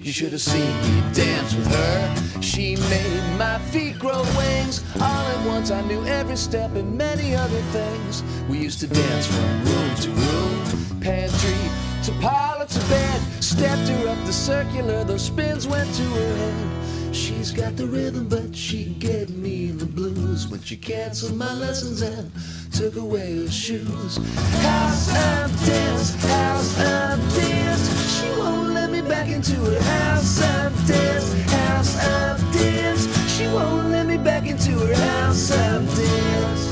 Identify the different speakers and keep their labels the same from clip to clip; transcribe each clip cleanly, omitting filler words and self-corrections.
Speaker 1: You should have seen me dance with her. She made my feet grow wings. All at once I knew every step and many other things. We used to dance from room to room, pantry to parlor to bed. Stepped her up the circular, those spins went to her head. She's got the rhythm, but she gave me the blues when she canceled my lessons and took away her shoes. House of dance, house of dance. She won't let me back into her house of dance, house of dance. She won't let me back into her house of dance.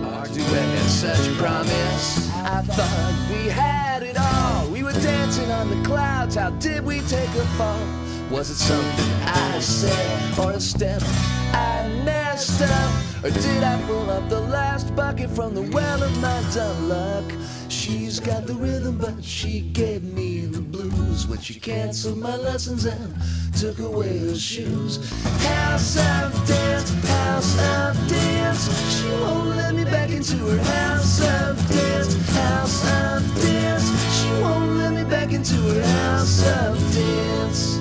Speaker 1: Our duet had such promise. I thought we had it all. We were dancing on the clouds. How did we take a fall? Was it something I said or a step I messed up? Or did I pull up the last bucket from the well of my dumb luck? She's got the rhythm, but she gave me the blues when she canceled my lessons and took away her shoes. House of dance, house of dance. She won't let me back into her house of dance, house of dance. She won't let me back into her house of dance.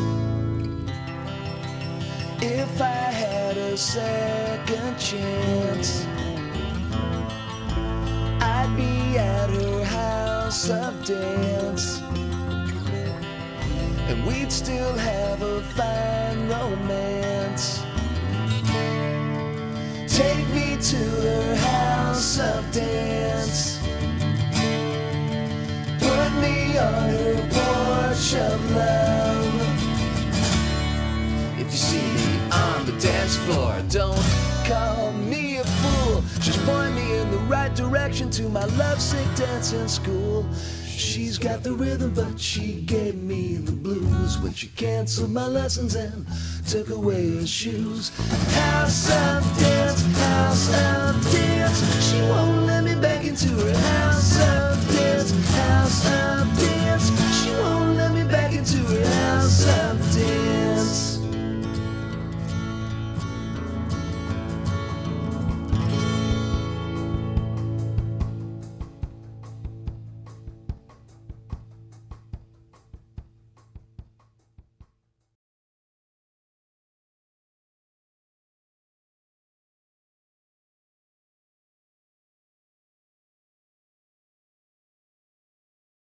Speaker 1: If I had a second chance, I'd be at her house of dance, and we'd still have a fine romance. Take me to her house of dance, put me on her porch of love. If you see me on the dance floor, don't call me a fool. Just point me in the right direction to my lovesick dancing school. She's got the rhythm, but she gave me the blues when she canceled my lessons and took away her shoes. House of dance, house of dance. She won't let me back into her house